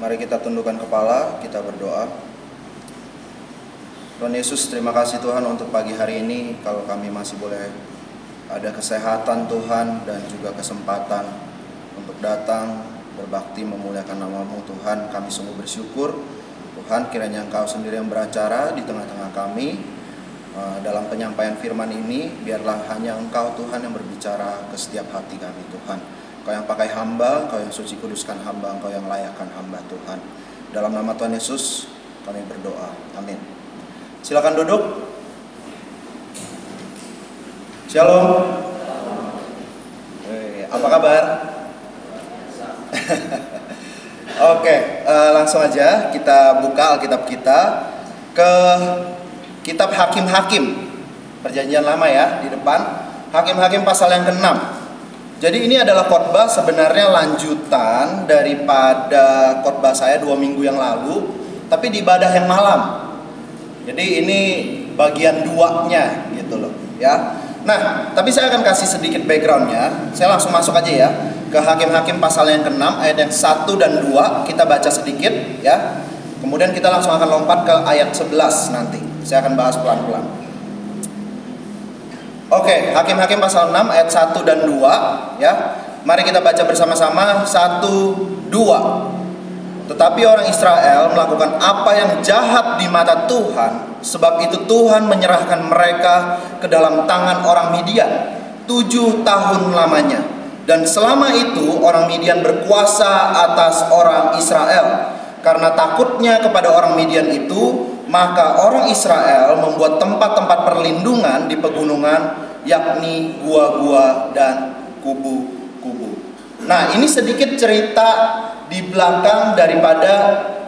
Mari kita tundukkan kepala, kita berdoa. Tuhan Yesus, terima kasih Tuhan untuk pagi hari ini. Kalau kami masih boleh ada kesehatan Tuhan dan juga kesempatan untuk datang berbakti memuliakan nama-Mu Tuhan, kami sungguh bersyukur. Tuhan, kiranya Engkau sendiri yang beracara di tengah-tengah kami dalam penyampaian firman ini. Biarlah hanya Engkau Tuhan yang berbicara ke setiap hati kami Tuhan. Engkau yang pakai hamba, Engkau yang suci kuduskan hamba, Engkau yang layakkan hamba Tuhan. Dalam nama Tuhan Yesus kami berdoa, amin. Silakan duduk. Shalom. Apa kabar? Oke, langsung aja kita buka Alkitab kita ke kitab Hakim-Hakim. Perjanjian lama ya, di depan. Hakim-Hakim pasal yang ke-6. Jadi ini adalah khotbah sebenarnya lanjutan daripada khotbah saya 2 minggu yang lalu, tapi di ibadah yang malam. Jadi ini bagian 2-nya gitu loh ya. Nah, tapi saya akan kasih sedikit backgroundnya. Saya langsung masuk aja ya ke Hakim-Hakim pasal yang ke-6 ayat yang 1 dan 2. Kita baca sedikit ya. Kemudian kita langsung akan lompat ke ayat 11 nanti. Saya akan bahas pelan-pelan. Oke, Hakim-Hakim pasal 6 ayat 1 dan 2 ya. Mari kita baca bersama-sama 1, 2. Tetapi orang Israel melakukan apa yang jahat di mata Tuhan, sebab itu Tuhan menyerahkan mereka ke dalam tangan orang Midian 7 tahun lamanya. Dan selama itu orang Midian berkuasa atas orang Israel. Karena takutnya kepada orang Midian itu, maka orang Israel membuat tempat-tempat perlindungan di pegunungan, yakni gua-gua dan kubu-kubu. Nah, ini sedikit cerita di belakang daripada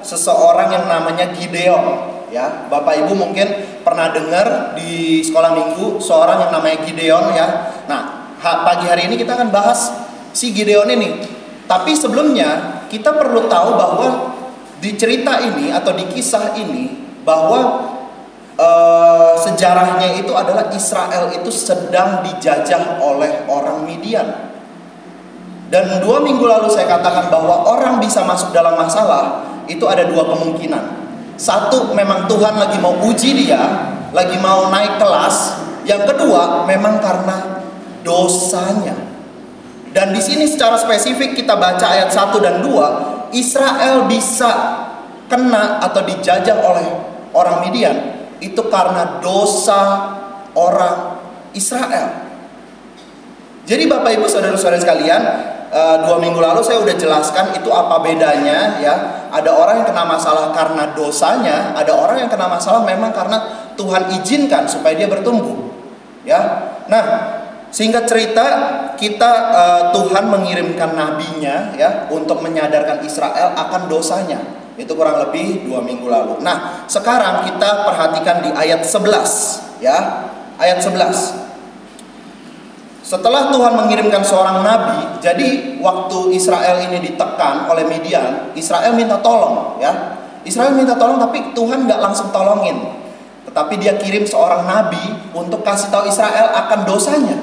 seseorang yang namanya Gideon. Ya, Bapak Ibu mungkin pernah dengar di sekolah minggu seorang yang namanya Gideon ya. Nah, pagi hari ini kita akan bahas si Gideon ini. Tapi sebelumnya kita perlu tahu bahwa di cerita ini atau di kisah ini bahwa sejarahnya itu adalah Israel itu sedang dijajah oleh orang Midian. Dan 2 minggu lalu saya katakan bahwa orang bisa masuk dalam masalah itu ada 2 kemungkinan. Satu, memang Tuhan lagi mau uji dia, lagi mau naik kelas. Yang kedua, memang karena dosanya. Dan di sini secara spesifik kita baca ayat 1 dan 2, Israel bisa kena atau dijajah oleh orang Midian itu karena dosa orang Israel. Jadi Bapak Ibu saudara-saudara sekalian, 2 minggu lalu saya udah jelaskan itu apa bedanya ya. Ada orang yang kena masalah karena dosanya, ada orang yang kena masalah memang karena Tuhan izinkan supaya dia bertumbuh. Ya. Nah, singkat cerita kita Tuhan mengirimkan nabinya ya untuk menyadarkan Israel akan dosanya. Itu kurang lebih 2 minggu lalu. Nah, sekarang kita perhatikan di ayat 11 ya. Ayat 11. Setelah Tuhan mengirimkan seorang nabi, jadi waktu Israel ini ditekan oleh Midian, Israel minta tolong ya. Israel minta tolong tapi Tuhan nggak langsung tolongin. Tetapi dia kirim seorang nabi untuk kasih tahu Israel akan dosanya.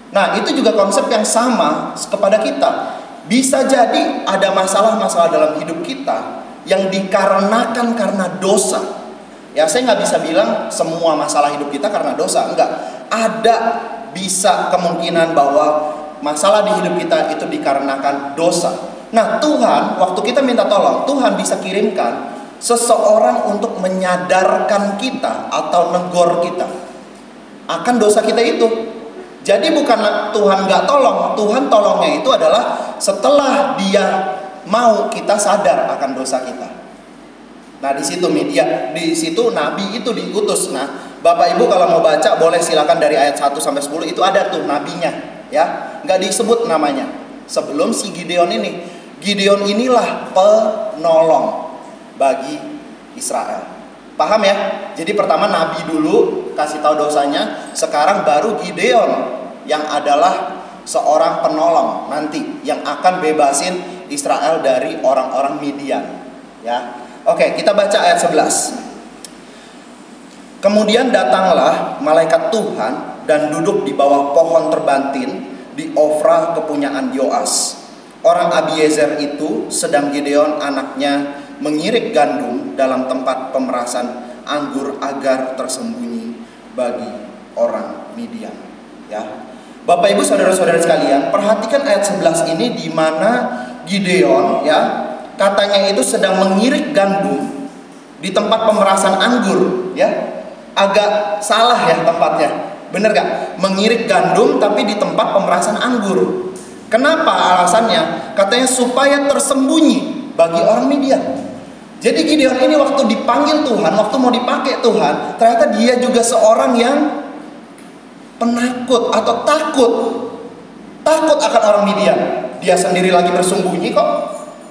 Nah, itu juga konsep yang sama kepada kita. Bisa jadi ada masalah-masalah dalam hidup kita yang dikarenakan karena dosa. Ya, saya nggak bisa bilang semua masalah hidup kita karena dosa, enggak. Ada bisa kemungkinan bahwa masalah di hidup kita itu dikarenakan dosa. Nah, Tuhan, waktu kita minta tolong, Tuhan bisa kirimkan seseorang untuk menyadarkan kita atau negor kita akan dosa kita itu. Jadi bukan Tuhan nggak tolong, Tuhan tolongnya itu adalah setelah dia mau kita sadar akan dosa kita. Nah, di situ nabi itu diutus. Nah, Bapak Ibu kalau mau baca boleh silakan dari ayat 1 sampai 10 itu ada tuh nabinya, ya. Nggak disebut namanya. Sebelum si Gideon ini. Gideon inilah penolong bagi Israel. Paham ya? Jadi pertama nabi dulu kasih tahu dosanya, sekarang baru Gideon yang adalah seorang penolong nanti yang akan bebasin Israel dari orang-orang Midian, ya. Oke, kita baca ayat 11. Kemudian datanglah malaikat Tuhan dan duduk di bawah pohon terbantin di Ofra kepunyaan Yoas. Orang Abiezer itu sedang Gideon anaknya mengirik gandum dalam tempat pemerasan anggur agar tersembunyi bagi orang Midian. Ya, Bapak Ibu saudara-saudara sekalian, perhatikan ayat 11 ini di mana Gideon ya katanya itu sedang mengirik gandum di tempat pemerasan anggur ya. Agak salah ya tempatnya. Bener gak? Mengirik gandum tapi di tempat pemerasan anggur. Kenapa alasannya? Katanya supaya tersembunyi bagi orang Midian. Jadi Gideon ini waktu dipanggil Tuhan, waktu mau dipakai Tuhan, ternyata dia juga seorang yang penakut atau takut akan orang Midian. Dia sendiri lagi bersembunyi kok.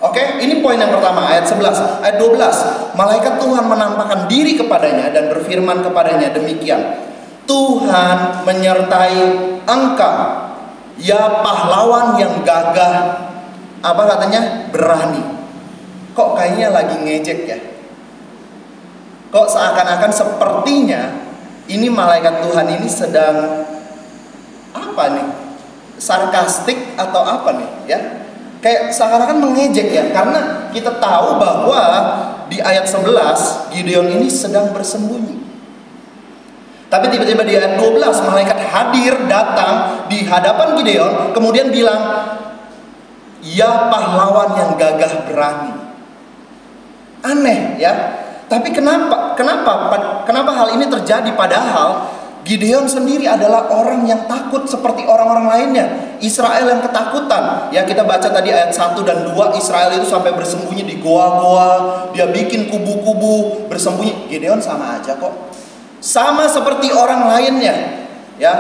Oke, ini poin yang pertama, ayat 11. Ayat 12, malaikat Tuhan menampakkan diri kepadanya dan berfirman kepadanya demikian, Tuhan menyertai engkau, ya pahlawan yang gagah, apa katanya, berani. Kok kayaknya lagi ngejek ya? Kok seakan-akan sepertinya ini malaikat Tuhan ini sedang apa nih? Sarkastik atau apa nih ya? Kayak seakan-akan mengejek ya, karena kita tahu bahwa di ayat 11 Gideon ini sedang bersembunyi. Tapi tiba-tiba di ayat 12 malaikat hadir datang di hadapan Gideon, kemudian bilang, ya pahlawan yang gagah berani. Aneh ya. Tapi kenapa hal ini terjadi, padahal Gideon sendiri adalah orang yang takut seperti orang-orang lainnya. Israel yang ketakutan. Ya, kita baca tadi ayat 1 dan 2, Israel itu sampai bersembunyi di goa-goa, dia bikin kubu-kubu bersembunyi. Gideon sama aja kok. Sama seperti orang lainnya. Ya.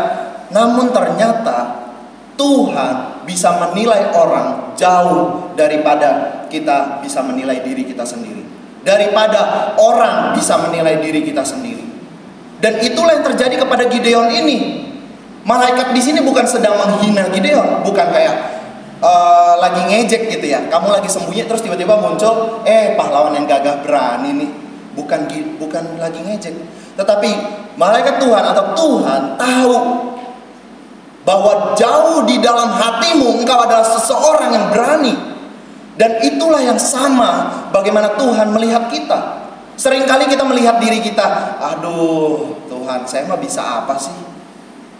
Namun ternyata Tuhan bisa menilai orang jauh daripada kita bisa menilai diri kita sendiri. Daripada orang bisa menilai diri kita sendiri. Dan itulah yang terjadi kepada Gideon ini. Malaikat di sini bukan sedang menghina Gideon, bukan kayak lagi ngejek gitu ya. Kamu lagi sembunyi terus tiba-tiba muncul, pahlawan yang gagah berani nih. Bukan lagi ngejek. Tetapi malaikat Tuhan atau Tuhan tahu bahwa jauh di dalam hatimu engkau adalah seseorang yang berani. Dan itulah yang sama bagaimana Tuhan melihat kita. Seringkali kita melihat diri kita, aduh Tuhan, saya mah bisa apa sih?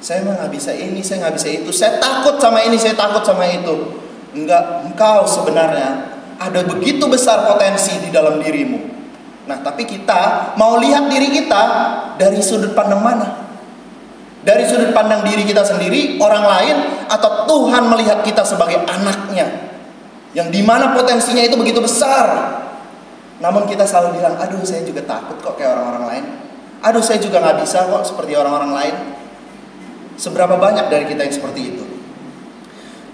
Saya mah gak bisa ini, saya gak bisa itu. Saya takut sama ini, saya takut sama itu. Enggak, engkau sebenarnya ada begitu besar potensi di dalam dirimu. Nah, tapi kita mau lihat diri kita dari sudut pandang mana? Dari sudut pandang diri kita sendiri, orang lain, atau Tuhan melihat kita sebagai anaknya yang dimana potensinya itu begitu besar. Namun kita selalu bilang, aduh saya juga takut kok kayak orang-orang lain. Aduh saya juga gak bisa kok seperti orang-orang lain. Seberapa banyak dari kita yang seperti itu?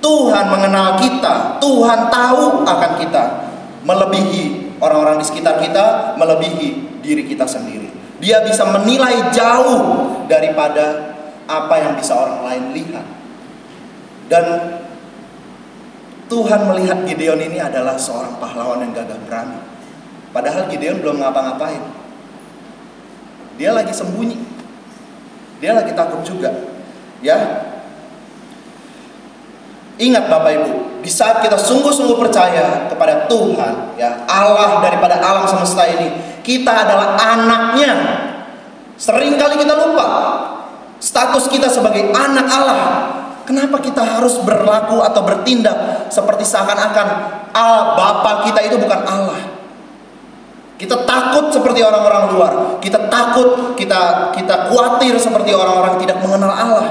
Tuhan mengenal kita, Tuhan tahu akan kita, melebihi orang-orang di sekitar kita, melebihi diri kita sendiri. Dia bisa menilai jauh daripada apa yang bisa orang lain lihat. Dan Tuhan melihat Gideon ini adalah seorang pahlawan yang gagah berani. Padahal Gideon belum ngapa-ngapain. Dia lagi sembunyi. Dia lagi takut juga. Ya. Ingat Bapak Ibu, di saat kita sungguh-sungguh percaya kepada Tuhan, ya, Allah daripada alam semesta ini, kita adalah anaknya. Seringkali kita lupa status kita sebagai anak Allah. Kenapa kita harus berlaku atau bertindak seperti seakan-akan Bapa kita itu bukan Allah? Kita takut seperti orang-orang luar. Kita takut, kita khawatir seperti orang-orang tidak mengenal Allah.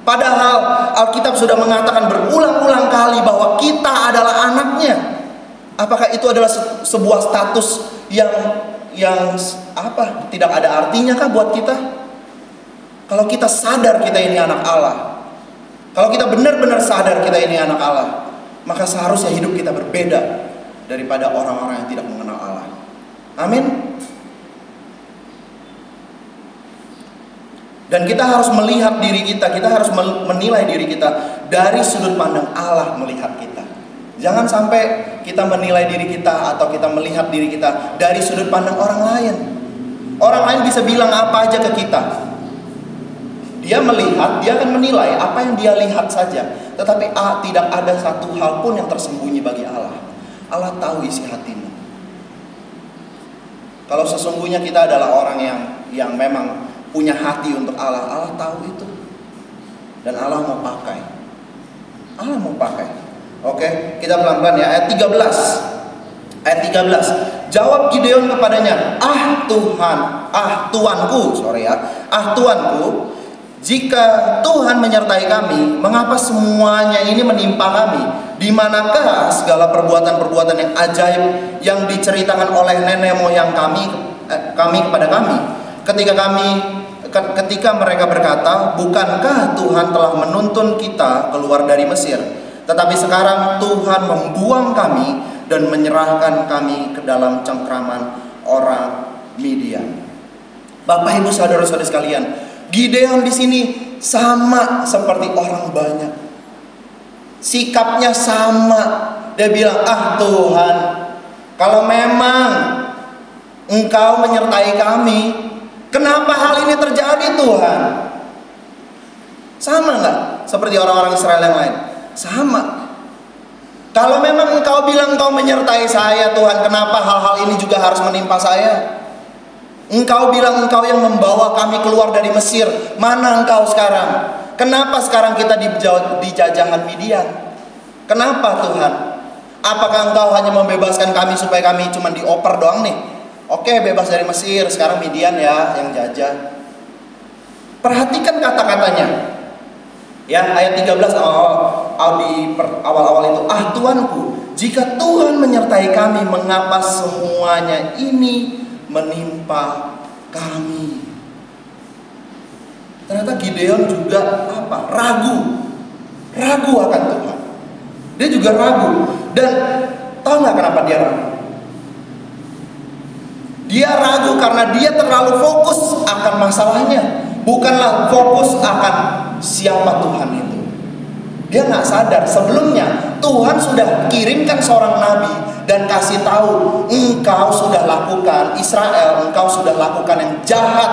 Padahal Alkitab sudah mengatakan berulang-ulang kali bahwa kita adalah anaknya. Apakah itu adalah sebuah status yang apa? Tidak ada artinya kah buat kita? Kalau kita sadar kita ini anak Allah, kalau kita benar-benar sadar kita ini anak Allah, maka seharusnya hidup kita berbeda daripada orang-orang yang tidak mengenal Allah. Amin. Dan kita harus melihat diri kita harus menilai diri kita dari sudut pandang Allah melihat kita. Jangan sampai kita menilai diri kita atau kita melihat diri kita dari sudut pandang orang lain. Orang lain bisa bilang apa aja ke kita. Dia melihat, dia akan menilai apa yang dia lihat saja. Tetapi tidak ada satu hal pun yang tersembunyi bagi Allah. Allah tahu isi hatimu. Kalau sesungguhnya kita adalah orang yang memang punya hati untuk Allah, Allah tahu itu. Dan Allah mau pakai. Allah mau pakai. Oke, kita pelan-pelan ya. Ayat 13. Ayat 13. Jawab Gideon kepadanya, Tuanku, jika Tuhan menyertai kami, mengapa semuanya ini menimpa kami? Di manakah segala perbuatan-perbuatan yang ajaib yang diceritakan oleh nenek moyang kami kepada kami? Ketika mereka berkata, bukankah Tuhan telah menuntun kita keluar dari Mesir? Tetapi sekarang Tuhan membuang kami dan menyerahkan kami ke dalam cengkraman orang Midian. Bapak Ibu saudara-saudara sekalian, Gideon di sini sama seperti orang banyak. Sikapnya sama. Dia bilang, Tuhan, kalau memang Engkau menyertai kami, kenapa hal ini terjadi Tuhan? Sama nggak seperti orang-orang Israel yang lain? Sama. Kalau memang Engkau bilang Engkau menyertai saya Tuhan, kenapa hal-hal ini juga harus menimpa saya? Engkau bilang Engkau yang membawa kami keluar dari Mesir. Mana Engkau sekarang? Kenapa sekarang kita di jajahan Midian? Kenapa Tuhan? Apakah Engkau hanya membebaskan kami supaya kami cuma dioper doang nih? Oke, bebas dari Mesir, sekarang Midian ya yang jajah. Perhatikan kata-katanya. Ya, ayat 13 awal-awal itu, Tuanku, jika Tuhan menyertai kami, mengapa semuanya ini menimpa kami? Ternyata Gideon juga ragu akan Tuhan. Dia juga ragu. Dan tahu nggak kenapa dia ragu? Dia ragu karena dia terlalu fokus akan masalahnya, bukanlah fokus akan siapa Tuhan itu. Dia nggak sadar sebelumnya Tuhan sudah kirimkan seorang nabi dan kasih tahu, engkau sudah lakukan Israel, engkau sudah lakukan yang jahat.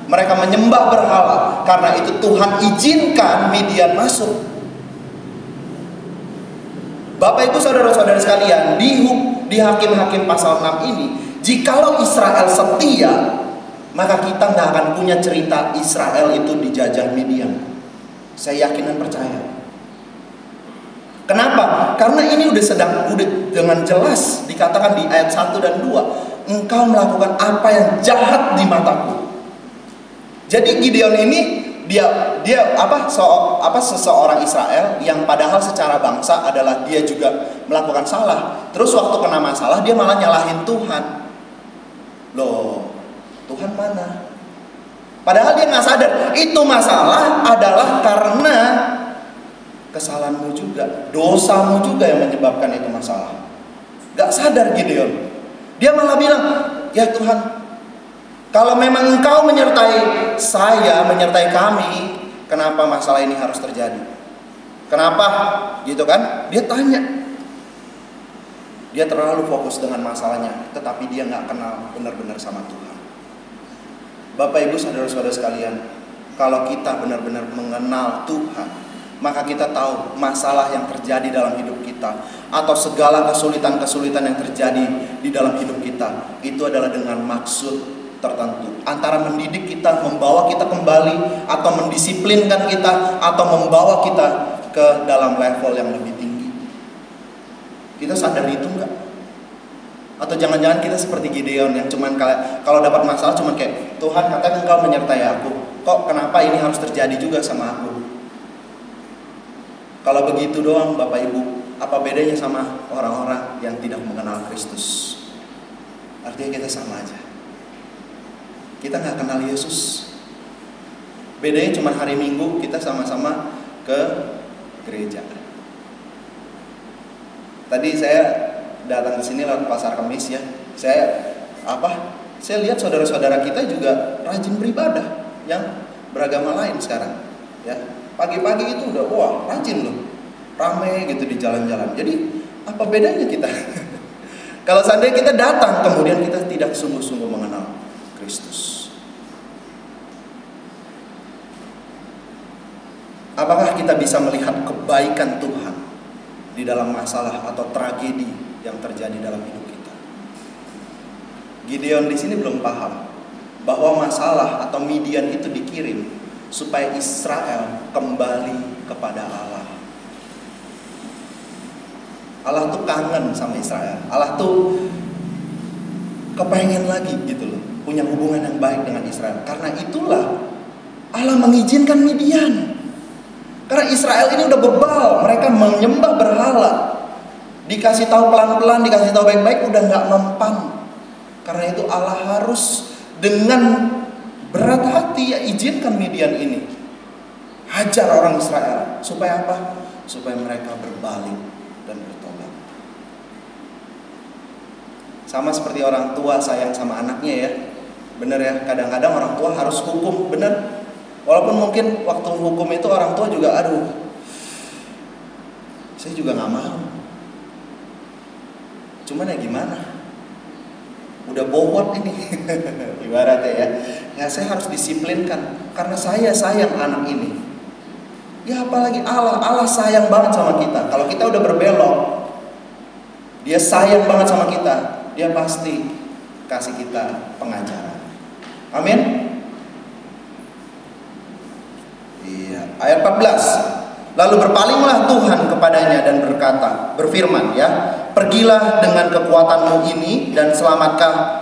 Mereka menyembah berhala, karena itu Tuhan izinkan Midian masuk. Bapak Ibu saudara-saudara sekalian, di Hakim-Hakim pasal 6 ini, jikalau Israel setia, maka kita nggak akan punya cerita Israel itu dijajah Midian. Saya yakin dan percaya. Kenapa? Karena ini udah dengan jelas dikatakan di ayat 1 dan 2, engkau melakukan apa yang jahat di mataku. Jadi Gideon ini seseorang Israel yang padahal secara bangsa adalah dia juga melakukan salah. Terus waktu kena masalah dia malah nyalahin Tuhan. Loh, Tuhan mana? Padahal dia nggak sadar itu masalah adalah karena kesalahanmu juga, dosamu juga yang menyebabkan itu masalah. Gak sadar Gideon. Dia malah bilang, ya Tuhan, kalau memang Engkau menyertai saya, menyertai kami, kenapa masalah ini harus terjadi? Kenapa? Gitu kan? Dia tanya. Dia terlalu fokus dengan masalahnya, tetapi dia nggak kenal benar-benar sama Tuhan. Bapak Ibu saudara-saudara sekalian, kalau kita benar-benar mengenal Tuhan, maka kita tahu masalah yang terjadi dalam hidup kita, atau segala kesulitan-kesulitan yang terjadi di dalam hidup kita, itu adalah dengan maksud tertentu, antara mendidik kita, membawa kita kembali, atau mendisiplinkan kita, atau membawa kita ke dalam level yang lebih tinggi. Kita sadar itu enggak? Atau jangan-jangan kita seperti Gideon yang cuman kalau dapat masalah cuman kayak, Tuhan katakan Engkau menyertai aku, kok kenapa ini harus terjadi juga sama aku? Kalau begitu doang Bapak Ibu, apa bedanya sama orang-orang yang tidak mengenal Kristus? Artinya kita sama aja. Kita nggak kenal Yesus. Bedanya cuma hari Minggu kita sama-sama ke gereja. Tadi saya datang ke sini lewat pasar Kemis ya. Saya lihat saudara-saudara kita juga rajin beribadah yang beragama lain sekarang. Ya, pagi-pagi itu udah rajin loh, ramai gitu di jalan-jalan. Jadi apa bedanya kita? Kalau seandainya kita datang kemudian kita tidak sungguh-sungguh mengenal Kristus. Apakah kita bisa melihat kebaikan Tuhan di dalam masalah atau tragedi yang terjadi dalam hidup kita? Gideon di sini belum paham bahwa masalah atau Midian itu dikirim supaya Israel kembali kepada Allah. Allah tuh kangen sama Israel. Allah tuh kepengen lagi gitu loh, punya hubungan yang baik dengan Israel. Karena itulah Allah mengizinkan Midian. Karena Israel ini udah bebal, mereka menyembah berhala. Dikasih tahu pelan-pelan, dikasih tahu baik-baik, udah nggak mempan. Karena itu Allah harus dengan berat hati ya izinkan Midian ini. Hajar orang Israel. Supaya apa? Supaya mereka berbalik dan bertobat. Sama seperti orang tua sayang sama anaknya ya. Bener ya, kadang-kadang orang tua harus hukum, bener. Walaupun mungkin waktu hukum itu orang tua juga, aduh, saya juga gak mau. Cuman ya gimana? Udah bobot ini, ibaratnya ya. Ya saya harus disiplinkan, karena saya sayang anak ini. Ya apalagi Allah sayang banget sama kita. Kalau kita udah berbelok, Dia sayang banget sama kita. Dia pasti kasih kita pengajaran. Amin. Iya, ayat 14. Lalu berpalinglah Tuhan kepadanya dan berfirman ya, pergilah dengan kekuatanmu ini dan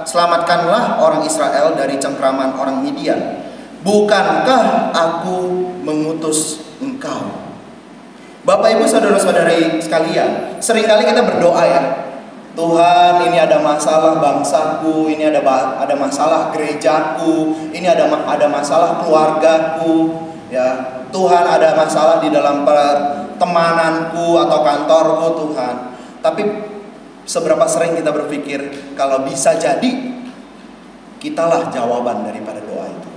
selamatkanlah orang Israel dari cengkraman orang Midian. Bukankah aku mengutus engkau? Bapak ibu saudara-saudari sekalian, seringkali kita berdoa ya, Tuhan, ini ada masalah bangsaku, ini ada masalah gerejaku, ini ada masalah keluargaku. Ya, Tuhan ada masalah di dalam pertemananku atau kantorku Tuhan. Tapi seberapa sering kita berpikir kalau bisa jadi kitalah jawaban daripada doa itu.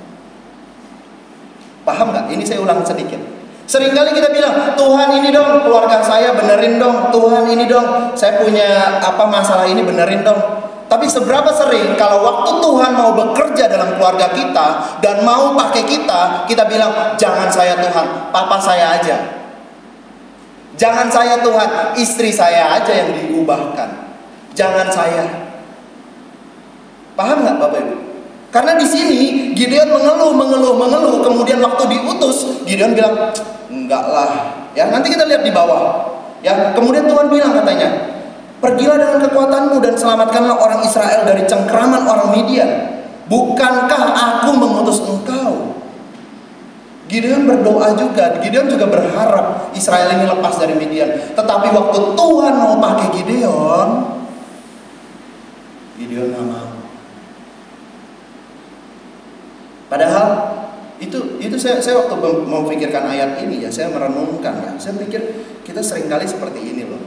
Paham gak? Ini saya ulang sedikit. Seringkali kita bilang, Tuhan ini dong keluarga saya benerin dong, Tuhan ini dong saya punya masalah ini benerin dong. Tapi seberapa sering kalau waktu Tuhan mau bekerja dalam keluarga kita dan mau pakai kita bilang, jangan saya Tuhan, papa saya aja. Jangan saya Tuhan, istri saya aja yang diubahkan. Jangan saya. Paham nggak Bapak Ibu? Karena di sini Gideon mengeluh, kemudian waktu diutus Gideon bilang, enggak lah. Ya, nanti kita lihat di bawah. Ya, kemudian Tuhan bilang katanya, pergilah dengan kekuatanmu dan selamatkanlah orang Israel dari cengkraman orang Midian. Bukankah aku mengutus engkau? Gideon berdoa juga. Gideon juga berharap Israel ini lepas dari Midian. Tetapi waktu Tuhan mau pakai Gideon gak mau. Padahal itu saya waktu memikirkan ayat ini ya, saya merenungkan ya. Saya pikir kita seringkali seperti ini loh.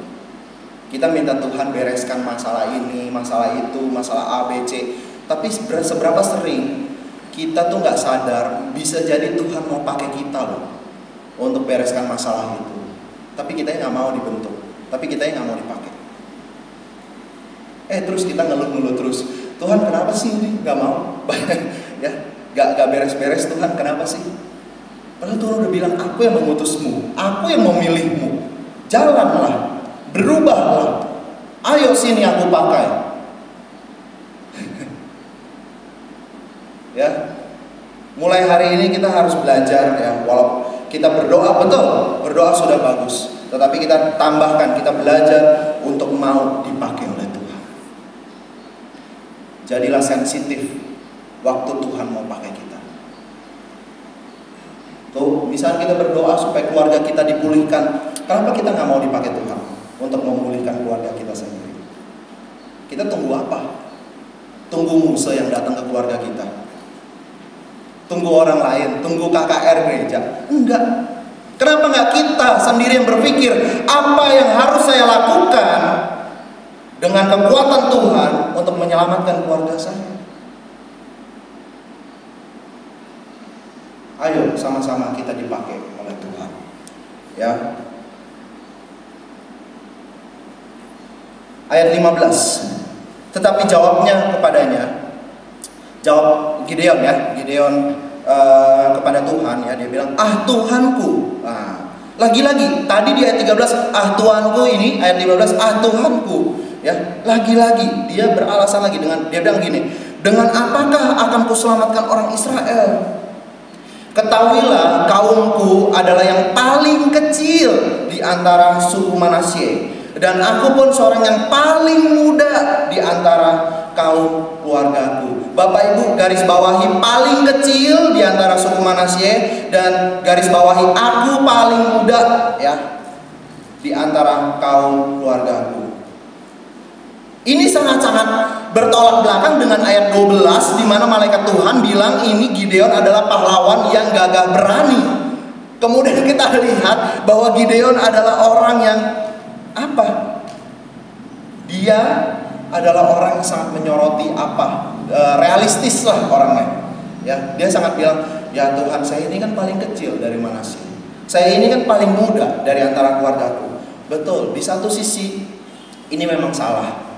Kita minta Tuhan bereskan masalah ini, masalah itu, masalah A, B, C. Tapi seberapa sering kita tuh nggak sadar bisa jadi Tuhan mau pakai kita loh untuk bereskan masalah itu. Tapi kita yang nggak mau dibentuk. Tapi kita yang nggak mau dipakai. Terus kita ngeluh-ngeluh terus. Tuhan kenapa sih ini nggak mau? Ya, nggak beres-beres Tuhan kenapa sih? Padahal Tuhan udah bilang, aku yang mengutusmu, aku yang memilihmu. Jalanlah. Berubahlah. Ayo sini aku pakai. Ya. Mulai hari ini kita harus belajar ya. Walau kita berdoa betul, berdoa sudah bagus. Tetapi kita tambahkan, kita belajar untuk mau dipakai oleh Tuhan. Jadilah sensitif waktu Tuhan mau pakai kita. Tuh, misalnya kita berdoa supaya keluarga kita dipulihkan. Kenapa kita nggak mau dipakai Tuhan untuk memulihkan keluarga kita sendiri? Kita tunggu apa? Tunggu musuh yang datang ke keluarga kita? Tunggu orang lain? Tunggu KKR gereja? Enggak. Kenapa nggak kita sendiri yang berpikir apa yang harus saya lakukan dengan kekuatan Tuhan untuk menyelamatkan keluarga saya? Ayo sama-sama kita dipakai oleh Tuhan. Ya. Ayat 15. Tetapi jawabnya kepadanya, jawab Gideon ya, Gideon kepada Tuhan ya, dia bilang, Tuhanku. Nah, Lagi-lagi, tadi di ayat 13, ah Tuhanku, ini ayat 15, ah Tuhanku. Ya, lagi-lagi dia beralasan lagi dia bilang gini, dengan apakah akan kuselamatkan orang Israel? Ketahuilah kaumku adalah yang paling kecil di antara suku Manasye, dan aku pun seorang yang paling muda di antara kaum keluargaku. Bapak Ibu garis bawahi paling kecil di antara suku Manasye, dan garis bawahi aku paling muda ya di antara kaum keluargaku. Ini sangat-sangat bertolak belakang dengan ayat 12 di mana malaikat Tuhan bilang ini Gideon adalah pahlawan yang gagah berani. Kemudian kita lihat bahwa Gideon adalah orang yang apa? Dia adalah orang yang sangat menyoroti realistis lah orangnya. Ya, dia sangat bilang, "Ya Tuhan, saya ini kan paling kecil dari Manasye. Saya ini kan paling muda dari antara keluargaku." Betul, di satu sisi ini memang salah.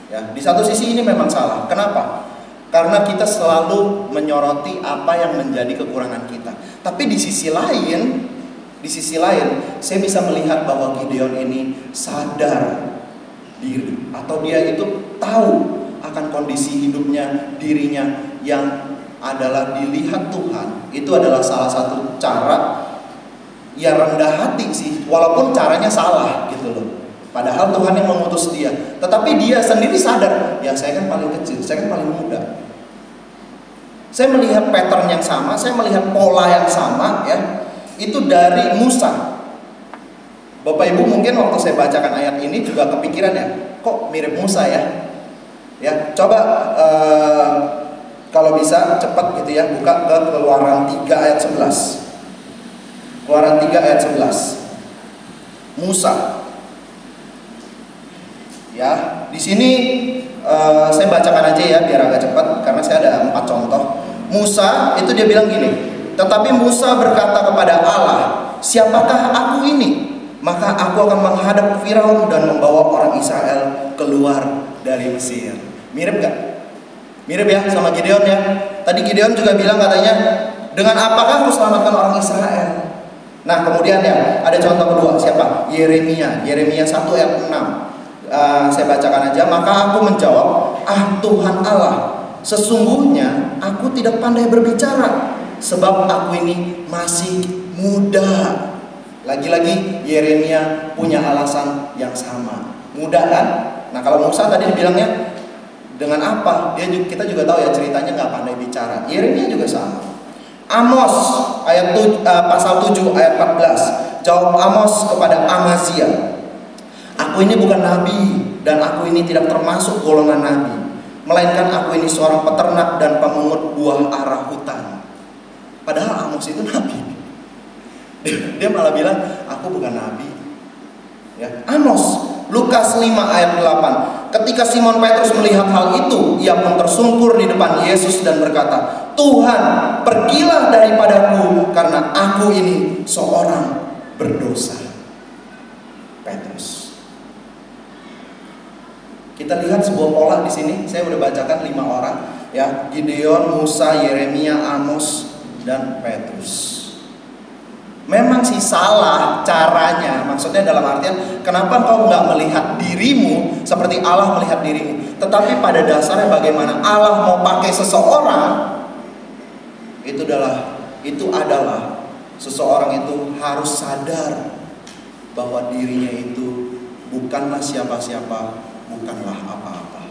Ya, di satu sisi ini memang salah. Kenapa? Karena kita selalu menyoroti apa yang menjadi kekurangan kita. Tapi di sisi lain, saya bisa melihat bahwa Gideon ini sadar diri, atau dia itu tahu akan kondisi hidupnya, dirinya yang adalah dilihat Tuhan. Itu adalah salah satu cara ya rendah hati sih, walaupun caranya salah gitu loh. Padahal Tuhan yang mengutus dia, tetapi dia sendiri sadar, ya saya kan paling kecil, saya kan paling muda. Saya melihat pattern yang sama, saya melihat pola yang sama ya. Itu dari Musa. Bapak Ibu mungkin waktu saya bacakan ayat ini juga kepikiran ya, kok mirip Musa ya. Ya, coba kalau bisa cepat gitu ya, buka ke Keluaran 3 ayat 11. Keluaran 3 ayat 11. Musa. Ya, di sini saya bacakan aja ya biar agak cepat karena saya ada 4 contoh. Musa itu dia bilang gini, tetapi Musa berkata kepada Allah, siapakah aku ini? Maka aku akan menghadap Firaun dan membawa orang Israel keluar dari Mesir. Mirip gak? Mirip ya sama Gideon ya. Tadi Gideon juga bilang katanya, dengan apakah aku selamatkan orang Israel? Nah kemudian ya ada contoh kedua, siapa? Yeremia 1 ayat 6. Saya bacakan aja. Maka aku menjawab, ah Tuhan Allah, sesungguhnya aku tidak pandai berbicara, sebab aku ini masih muda. Lagi-lagi Yeremia punya alasan yang sama, muda kan? Nah kalau Musa tadi dibilangnya dengan apa? Kita juga tahu ya ceritanya nggak pandai bicara. Yeremia juga sama. Amos pasal 7 ayat 14. Jawab Amos kepada Amazia, aku ini bukan nabi dan aku ini tidak termasuk golongan nabi, melainkan aku ini seorang peternak dan pemungut buah ara hutan. Padahal Amos itu nabi. Dia malah bilang aku bukan nabi. Ya. Amos, Lukas 5 ayat 8. Ketika Simon Petrus melihat hal itu, ia pun tersungkur di depan Yesus dan berkata, Tuhan, pergilah daripadaku karena aku ini seorang berdosa. Petrus. Kita lihat sebuah pola di sini. Saya udah bacakan 5 orang, ya, Gideon, Musa, Yeremia, Amos, dan Petrus. Memang sih salah caranya, maksudnya dalam artian kenapa kau nggak melihat dirimu seperti Allah melihat dirimu. Tetapi pada dasarnya bagaimana Allah mau pakai seseorang, itu adalah seseorang itu harus sadar bahwa dirinya itu bukanlah siapa-siapa, bukanlah apa-apa.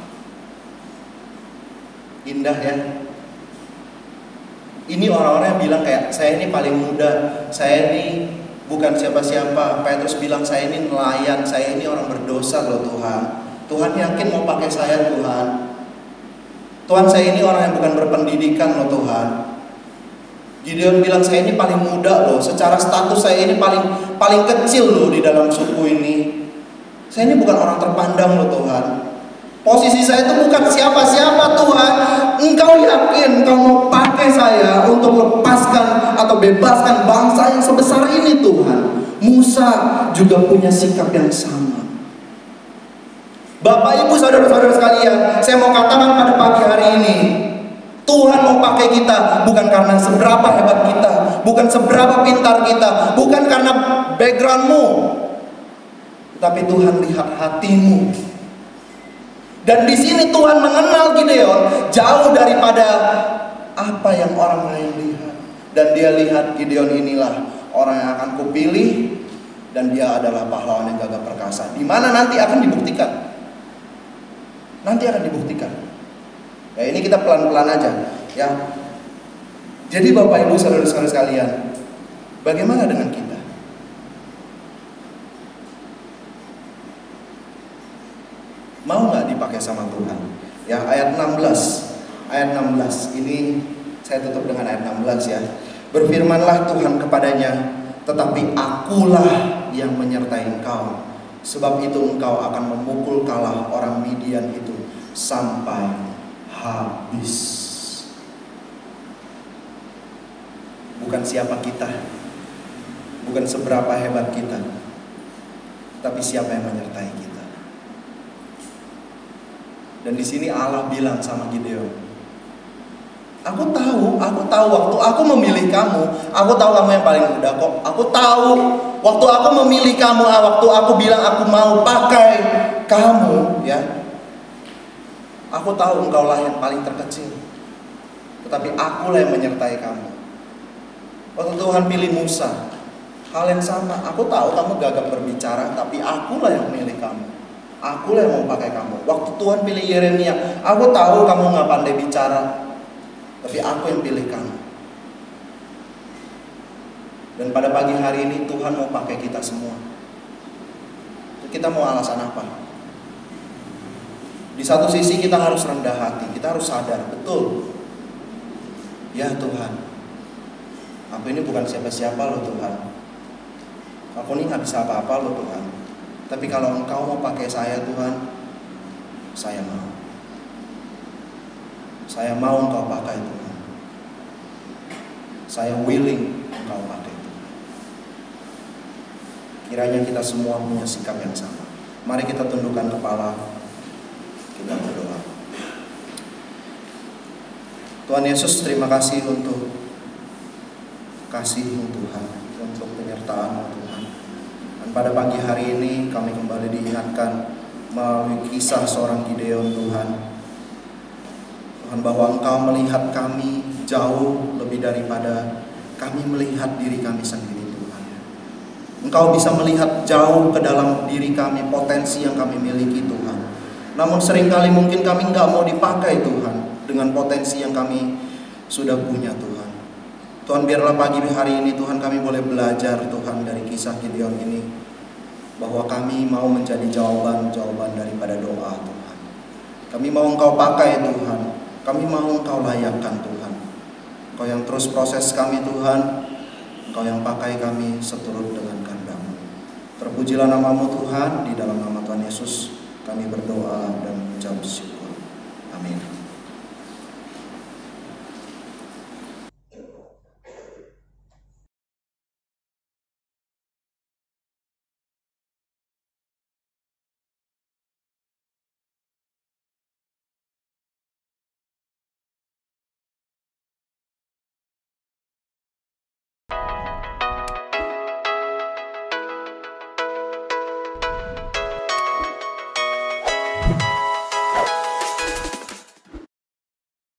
Indah ya. Ini orang-orang yang bilang kayak, saya ini paling muda, saya ini bukan siapa-siapa. Petrus bilang, saya ini nelayan, saya ini orang berdosa loh Tuhan. Tuhan yakin mau pakai saya Tuhan. Tuhan, saya ini orang yang bukan berpendidikan loh Tuhan. Gideon bilang, saya ini paling muda loh, secara status saya ini paling kecil loh di dalam suku ini. Saya ini bukan orang terpandang loh Tuhan. Posisi saya itu bukan siapa-siapa Tuhan. Engkau yakin Engkau mau pakai saya untuk lepaskan atau bebaskan bangsa yang sebesar ini Tuhan. Musa juga punya sikap yang sama. Bapak Ibu saudara-saudara sekalian, saya mau katakan pada pagi hari ini, Tuhan mau pakai kita bukan karena seberapa hebat kita, bukan seberapa pintar kita, bukan karena backgroundmu, tapi Tuhan lihat hatimu. Dan di sini Tuhan mengenal Gideon jauh daripada apa yang orang lain lihat. Dan dia lihat Gideon inilah orang yang akan kupilih, dan dia adalah pahlawan yang gagah perkasa. Di mana nanti akan dibuktikan. Nanti akan dibuktikan. Ya, ini kita pelan-pelan aja, ya. Jadi Bapak Ibu saudara-saudara sekalian, bagaimana dengan kita? Mau nggak dipakai sama Tuhan? Ya, ayat 16. Ayat 16 ini saya tutup dengan ayat 16 ya. Berfirmanlah Tuhan kepadanya, tetapi akulah yang menyertai engkau. Sebab itu engkau akan memukul kalah orang Midian itu sampai habis. Bukan siapa kita, bukan seberapa hebat kita, tapi siapa yang menyertai kita. Dan di sini Allah bilang sama Gideon, Aku tahu waktu aku memilih kamu, aku tahu kamu yang paling muda kok. Aku tahu waktu aku memilih kamu, waktu aku bilang aku mau pakai kamu, ya. Aku tahu engkau lah yang paling terkecil, tetapi akulah yang menyertai kamu. Waktu Tuhan pilih Musa, hal yang sama. Aku tahu kamu gagap berbicara, tapi akulah yang memilih kamu. Akulah yang mau pakai kamu. Waktu Tuhan pilih Yeremia, aku tahu kamu gak pandai bicara, tapi aku yang pilih kamu. Dan pada pagi hari ini Tuhan mau pakai kita semua. Kita mau alasan apa? Di satu sisi kita harus rendah hati, kita harus sadar, betul. Ya Tuhan, aku ini bukan siapa-siapa loh Tuhan. Aku ini gak bisa apa-apa loh Tuhan. Tapi kalau Engkau mau pakai saya Tuhan, saya mau. Saya mau Engkau pakai Tuhan. Saya willing Engkau pakai Tuhan. Kiranya kita semua punya sikap yang sama. Mari kita tundukkan kepala, kita berdoa. Tuhan Yesus, terima kasih untuk kasih-Mu Tuhan, untuk penyertaan-Mu Tuhan. Dan pada pagi hari ini kami kembali diingatkan melalui kisah seorang Gideon Tuhan. Tuhan, bahwa Engkau melihat kami jauh lebih daripada kami melihat diri kami sendiri Tuhan. Engkau bisa melihat jauh ke dalam diri kami, potensi yang kami miliki Tuhan. Namun seringkali mungkin kami nggak mau dipakai Tuhan dengan potensi yang kami sudah punya Tuhan. Tuhan, biarlah pagi hari ini Tuhan kami boleh belajar Tuhan dari kisah Gideon ini, bahwa kami mau menjadi jawaban-jawaban daripada doa Tuhan. Kami mau Engkau pakai Tuhan, kami mau Engkau layakkan Tuhan. Engkau yang terus proses kami Tuhan, Engkau yang pakai kami seturut dengan kehendak-Mu. Terpujilah nama-Mu Tuhan, di dalam nama Tuhan Yesus kami berdoa dan mengucap syukur. Amin.